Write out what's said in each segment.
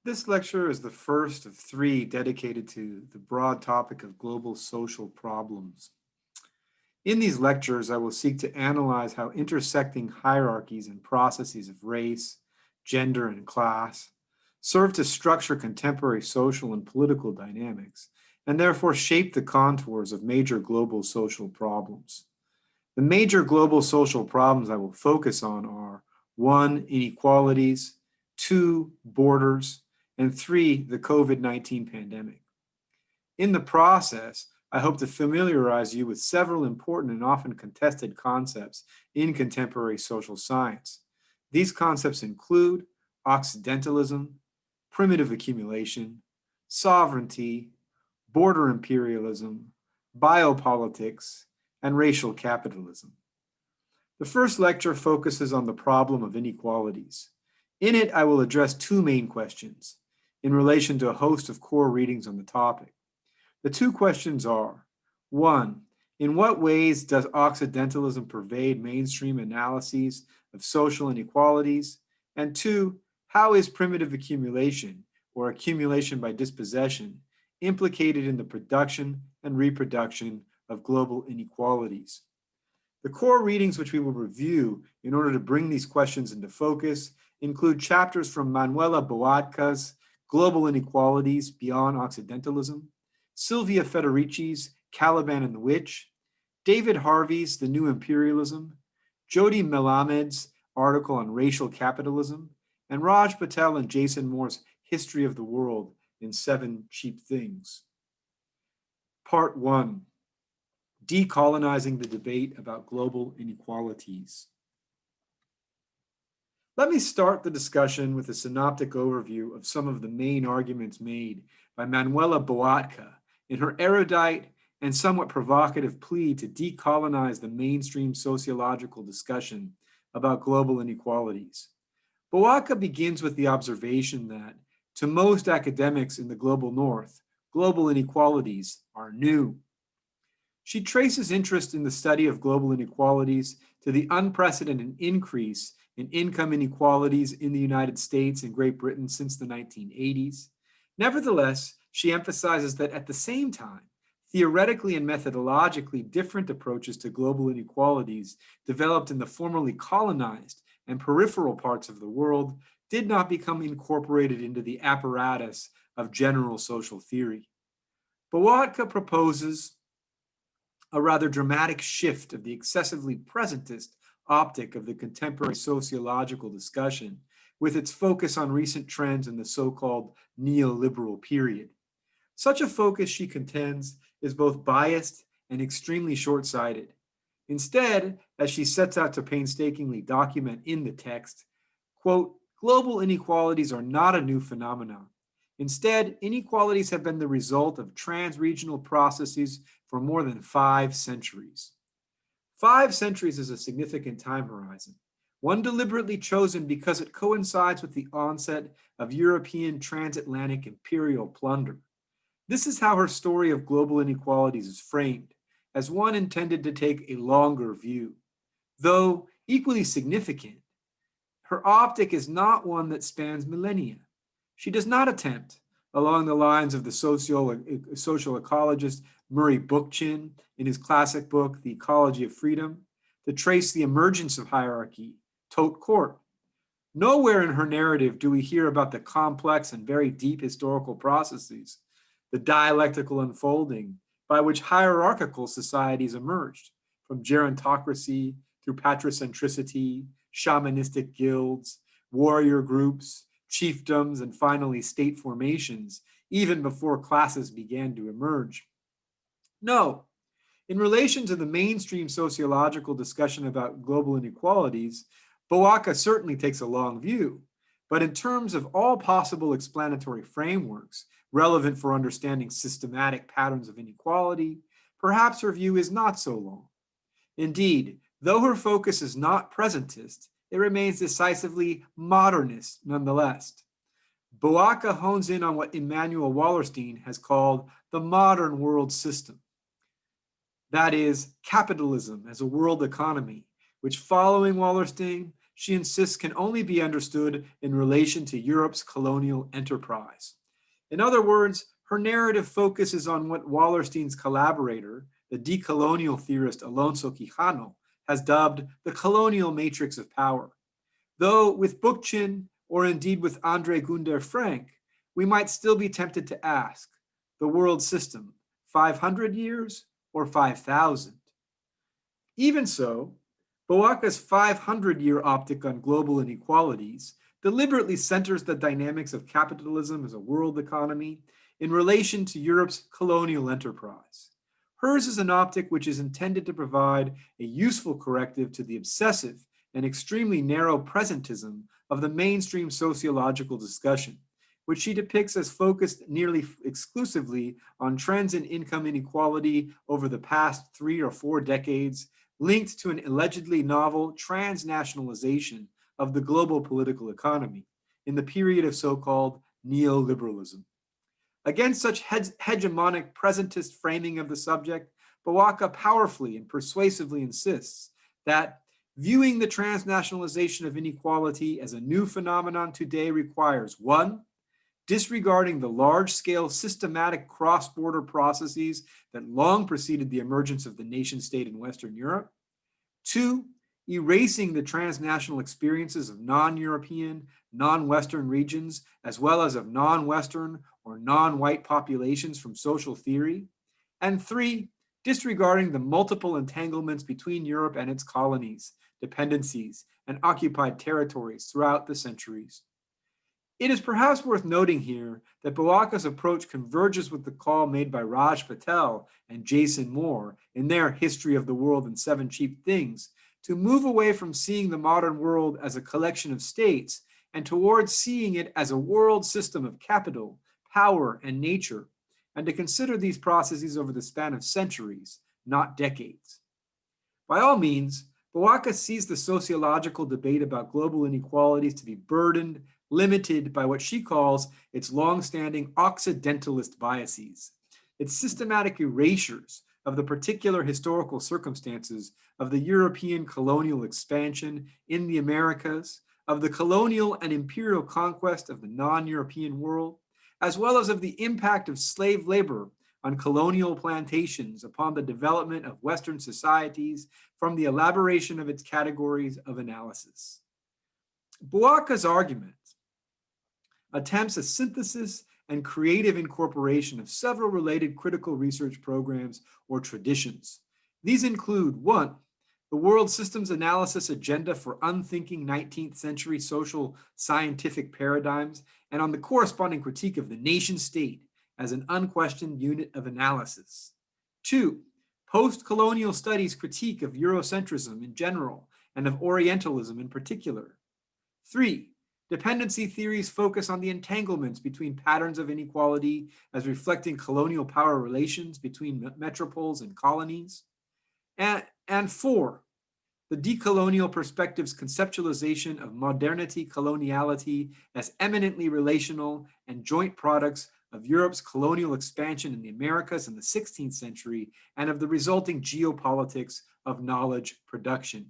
This lecture is the first of three dedicated to the broad topic of global social problems. In these lectures, I will seek to analyze how intersecting hierarchies and processes of race, gender, and class serve to structure contemporary social and political dynamics, and therefore shape the contours of major global social problems. The major global social problems I will focus on are 1. Inequalities, 2. Borders, and 3. The COVID-19 pandemic. In the process, I hope to familiarize you with several important and often contested concepts in contemporary social science. These concepts include Occidentalism, primitive accumulation, sovereignty, border imperialism, biopolitics, and racial capitalism. The first lecture focuses on the problem of inequalities. In it, I will address two main questions in relation to a host of core readings on the topic. The two questions are, 1. In what ways does Occidentalism pervade mainstream analyses of social inequalities? And 2. How is primitive accumulation, or accumulation by dispossession, implicated in the production and reproduction of global inequalities? The core readings which we will review in order to bring these questions into focus include chapters from Manuela Boatca's Global Inequalities Beyond Occidentalism, Silvia Federici's Caliban and the Witch, David Harvey's The New Imperialism, Jody Melamed's article on racial capitalism, and Raj Patel and Jason Moore's History of the World in 7 Cheap Things. Part 1. Decolonizing the debate about global inequalities. Let me start the discussion with a synoptic overview of some of the main arguments made by Manuela Boatca in her erudite and somewhat provocative plea to decolonize the mainstream sociological discussion about global inequalities. Boatca begins with the observation that, to most academics in the global north, global inequalities are new. She traces interest in the study of global inequalities to the unprecedented increase in income inequalities in the United States and Great Britain since the 1980s. Nevertheless, she emphasizes that at the same time, theoretically and methodologically different approaches to global inequalities developed in the formerly colonized and peripheral parts of the world did not become incorporated into the apparatus of general social theory. Boatca proposes a rather dramatic shift of the excessively presentist optic of the contemporary sociological discussion, with its focus on recent trends in the so-called neoliberal period. Such a focus, she contends, is both biased and extremely short-sighted. Instead, as she sets out to painstakingly document in the text, quote, global inequalities are not a new phenomenon. Instead, inequalities have been the result of trans-regional processes for more than 5 centuries. 5 centuries is a significant time horizon, one deliberately chosen because it coincides with the onset of European transatlantic imperial plunder. This is how her story of global inequalities is framed, as one intended to take a longer view. Though equally significant, her optic is not one that spans millennia. She does not attempt, along the lines of the social ecologist Murray Bookchin in his classic book, The Ecology of Freedom, to trace the emergence of hierarchy, tot court. Nowhere in her narrative do we hear about the complex and very deep historical processes, the dialectical unfolding by which hierarchical societies emerged, from gerontocracy through patrocentricity, shamanistic guilds, warrior groups, chiefdoms, and finally state formations, even before classes began to emerge. No, in relation to the mainstream sociological discussion about global inequalities, Boatca certainly takes a long view, but in terms of all possible explanatory frameworks relevant for understanding systematic patterns of inequality, perhaps her view is not so long. Indeed, though her focus is not presentist, it remains decisively modernist nonetheless. Boatca hones in on what Immanuel Wallerstein has called the modern world system. That is, capitalism as a world economy, which following Wallerstein she insists, can only be understood in relation to Europe's colonial enterprise. In other words, her narrative focuses on what Wallerstein's collaborator, the decolonial theorist Alonso Quijano, has dubbed the colonial matrix of power. Though with Bookchin, or indeed with Andre Gunder Frank, we might still be tempted to ask, the world system, 500 years or 5,000? Even so, Boatca's 500-year optic on global inequalities deliberately centers the dynamics of capitalism as a world economy in relation to Europe's colonial enterprise. Hers is an optic which is intended to provide a useful corrective to the obsessive and extremely narrow presentism of the mainstream sociological discussion, which she depicts as focused nearly exclusively on trends in income inequality over the past 3 or 4 decades, linked to an allegedly novel transnationalization of the global political economy in the period of so-called neoliberalism. Against such hegemonic presentist framing of the subject, Boatca powerfully and persuasively insists that viewing the transnationalization of inequality as a new phenomenon today requires, 1, disregarding the large-scale systematic cross-border processes that long preceded the emergence of the nation-state in Western Europe. 2, erasing the transnational experiences of non-European, non-Western regions, as well as of non-Western or non-white populations from social theory. And 3, disregarding the multiple entanglements between Europe and its colonies, dependencies, and occupied territories throughout the centuries. It is perhaps worth noting here that Boatca's approach converges with the call made by Raj Patel and Jason Moore in their History of the World in 7 Cheap Things to move away from seeing the modern world as a collection of states and towards seeing it as a world system of capital, power, and nature, and to consider these processes over the span of centuries, not decades. By all means, Boatca sees the sociological debate about global inequalities to be burdened, limited by what she calls its long-standing Occidentalist biases, its systematic erasures of the particular historical circumstances of the European colonial expansion in the Americas, of the colonial and imperial conquest of the non-European world, as well as of the impact of slave labor on colonial plantations upon the development of Western societies from the elaboration of its categories of analysis. Boatca's argument attempts a synthesis and creative incorporation of several related critical research programs or traditions. These include 1, the World Systems Analysis Agenda for Unthinking 19th Century Social Scientific Paradigms, and on the corresponding critique of the nation state as an unquestioned unit of analysis. 2, post-colonial studies critique of Eurocentrism in general and of Orientalism in particular. 3, dependency theories focus on the entanglements between patterns of inequality as reflecting colonial power relations between metropoles and colonies. And 4, the decolonial perspective's conceptualization of modernity coloniality as eminently relational and joint products of Europe's colonial expansion in the Americas in the 16th century and of the resulting geopolitics of knowledge production.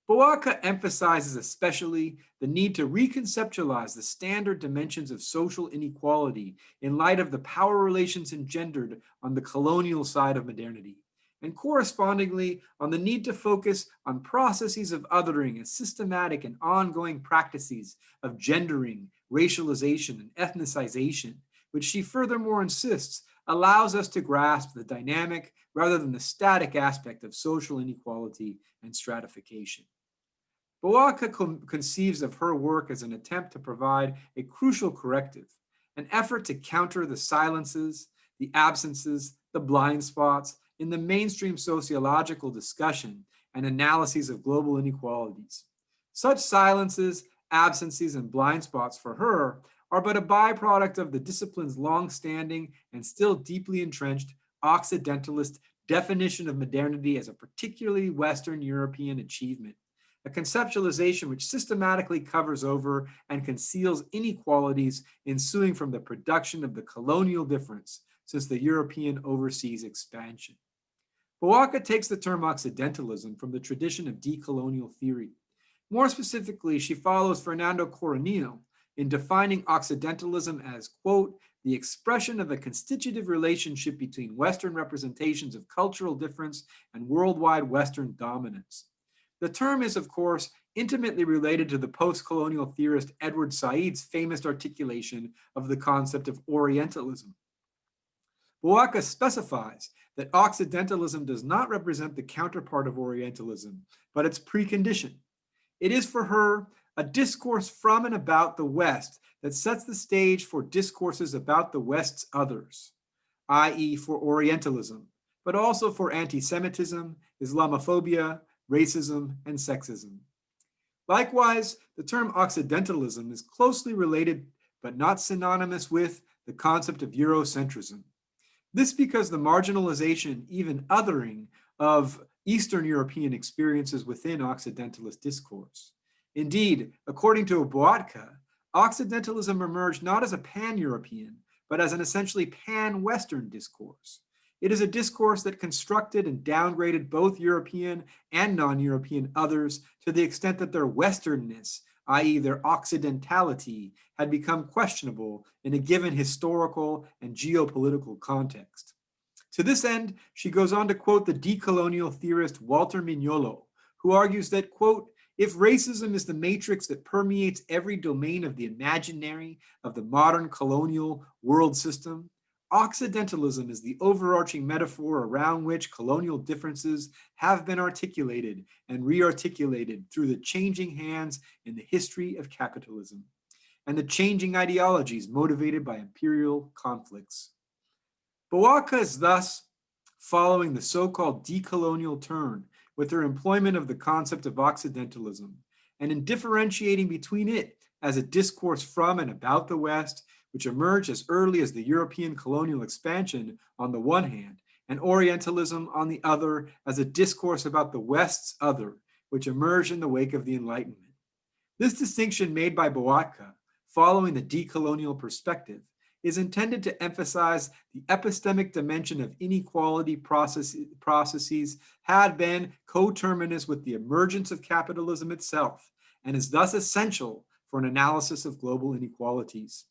Boatca emphasizes especially the need to reconceptualize the standard dimensions of social inequality in light of the power relations engendered on the colonial side of modernity, and correspondingly on the need to focus on processes of othering as systematic and ongoing practices of gendering, racialization, and ethnicization, which she furthermore insists allows us to grasp the dynamic rather than the static aspect of social inequality and stratification. Boatca conceives of her work as an attempt to provide a crucial corrective, an effort to counter the silences, the absences, the blind spots in the mainstream sociological discussion and analyses of global inequalities. Such silences, absences, and blind spots for her are but a byproduct of the discipline's long-standing and still deeply entrenched Occidentalist definition of modernity as a particularly Western European achievement, a conceptualization which systematically covers over and conceals inequalities ensuing from the production of the colonial difference since the European overseas expansion. Boatca takes the term Occidentalism from the tradition of decolonial theory, More specifically, she follows Fernando Coronil in defining Occidentalism as, quote, the expression of a constitutive relationship between Western representations of cultural difference and worldwide Western dominance. The term is, of course, intimately related to the post-colonial theorist Edward Said's famous articulation of the concept of Orientalism. Boatca specifies that Occidentalism does not represent the counterpart of Orientalism, but its precondition. It is for her a discourse from and about the West that sets the stage for discourses about the West's others, i.e., for Orientalism, but also for anti-Semitism, Islamophobia, racism, and sexism. Likewise, the term Occidentalism is closely related, but not synonymous with, the concept of Eurocentrism. This because the marginalization, even othering, of Eastern European experiences within Occidentalist discourse. Indeed, according to Boatca, Occidentalism emerged not as a pan-European, but as an essentially pan-Western discourse. It is a discourse that constructed and downgraded both European and non-European others to the extent that their Westernness, i.e., their Occidentality, had become questionable in a given historical and geopolitical context. To this end, she goes on to quote the decolonial theorist Walter Mignolo, who argues that, quote, if racism is the matrix that permeates every domain of the imaginary of the modern colonial world system, Occidentalism is the overarching metaphor around which colonial differences have been articulated and re-articulated through the changing hands in the history of capitalism and the changing ideologies motivated by imperial conflicts. Boatca is thus following the so-called decolonial turn with her employment of the concept of Occidentalism, and in differentiating between it as a discourse from and about the West, which emerged as early as the European colonial expansion on the one hand, and Orientalism on the other as a discourse about the West's other, which emerged in the wake of the Enlightenment. This distinction made by Boatca, following the decolonial perspective, is intended to emphasize the epistemic dimension of inequality processes had been coterminous with the emergence of capitalism itself, and is thus essential for an analysis of global inequalities.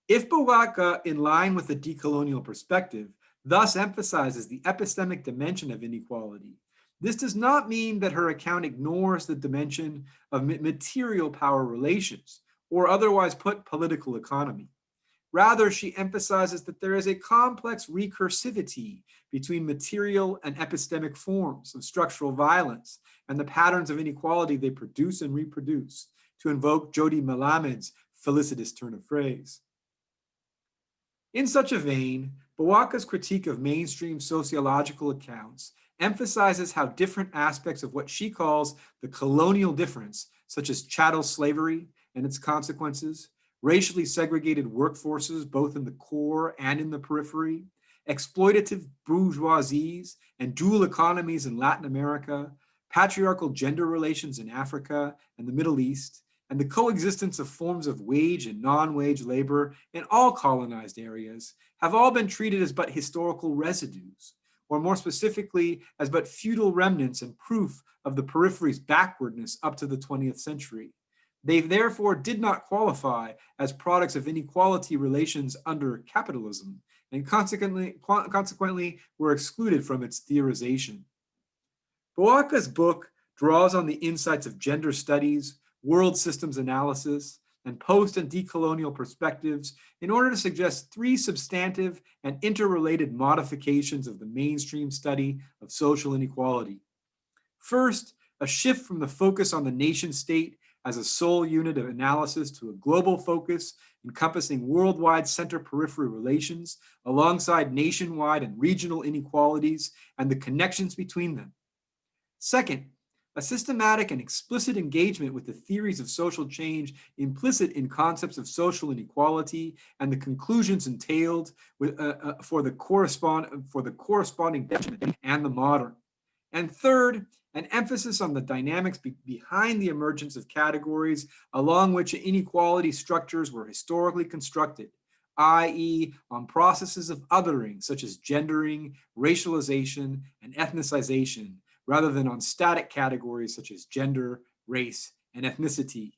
If Boatca, in line with the decolonial perspective, thus emphasizes the epistemic dimension of inequality, this does not mean that her account ignores the dimension of material power relations, or otherwise put political economy. Rather, she emphasizes that there is a complex recursivity between material and epistemic forms of structural violence and the patterns of inequality they produce and reproduce, to invoke Jody Malamud's felicitous turn of phrase. In such a vein, Boatca's critique of mainstream sociological accounts emphasizes how different aspects of what she calls the colonial difference, such as chattel slavery and its consequences, racially segregated workforces both in the core and in the periphery, exploitative bourgeoisies and dual economies in Latin America, patriarchal gender relations in Africa and the Middle East, and the coexistence of forms of wage and non-wage labor in all colonized areas have all been treated as but historical residues, or more specifically, as but feudal remnants and proof of the periphery's backwardness up to the 20th century. They therefore did not qualify as products of inequality relations under capitalism, and consequently were excluded from its theorization. Boatca's book draws on the insights of gender studies, world systems analysis, and post and decolonial perspectives in order to suggest three substantive and interrelated modifications of the mainstream study of social inequality. First, a shift from the focus on the nation state as a sole unit of analysis to a global focus encompassing worldwide center-periphery relations alongside nationwide and regional inequalities and the connections between them. Second, a systematic and explicit engagement with the theories of social change implicit in concepts of social inequality and the conclusions entailed for the corresponding definition and the modern. And third, an emphasis on the dynamics behind the emergence of categories along which inequality structures were historically constructed, i.e., on processes of othering such as gendering, racialization, and ethnicization, rather than on static categories such as gender, race, and ethnicity.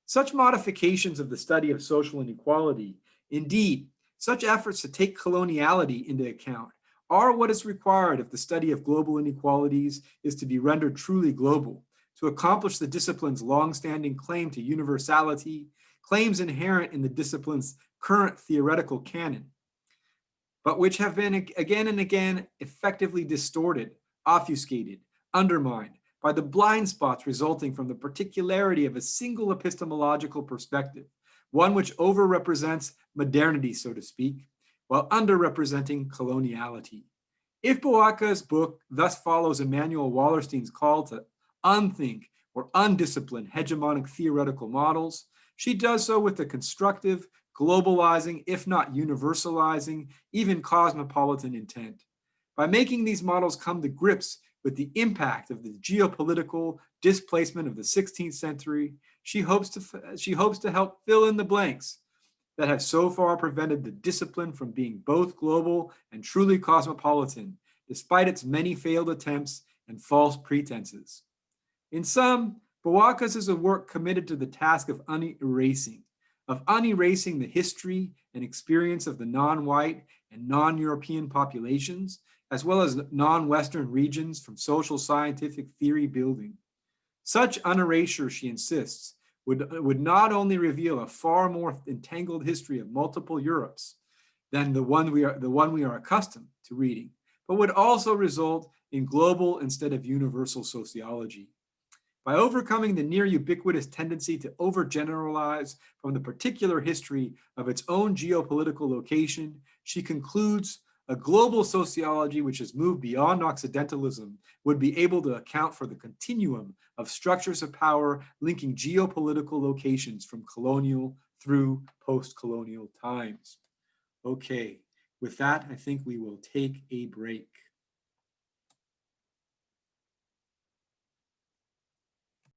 Such modifications of the study of social inequality, indeed, such efforts to take coloniality into account, are what is required if the study of global inequalities is to be rendered truly global, to accomplish the discipline's long-standing claim to universality, claims inherent in the discipline's current theoretical canon, but which have been again and again effectively distorted, obfuscated, undermined by the blind spots resulting from the particularity of a single epistemological perspective, one which overrepresents modernity, so to speak, while underrepresenting coloniality. If Boatca's book thus follows Immanuel Wallerstein's call to unthink or undiscipline hegemonic theoretical models, she does so with a constructive, globalizing, if not universalizing, even cosmopolitan intent. By making these models come to grips with the impact of the geopolitical displacement of the 16th century, she hopes to help fill in the blanks that have so far prevented the discipline from being both global and truly cosmopolitan, despite its many failed attempts and false pretenses. In sum, Boatca's is a work committed to the task of unerasing the history and experience of the non-white and non-European populations, as well as non-Western regions from social scientific theory building. Such unerasure, she insists, would not only reveal a far more entangled history of multiple Europes than the one we are accustomed to reading, but would also result in global instead of universal sociology. By overcoming the near ubiquitous tendency to overgeneralize from the particular history of its own geopolitical location, she concludes a global sociology which has moved beyond Occidentalism would be able to account for the continuum of structures of power linking geopolitical locations from colonial through post-colonial times. Okay, with that, I think we will take a break.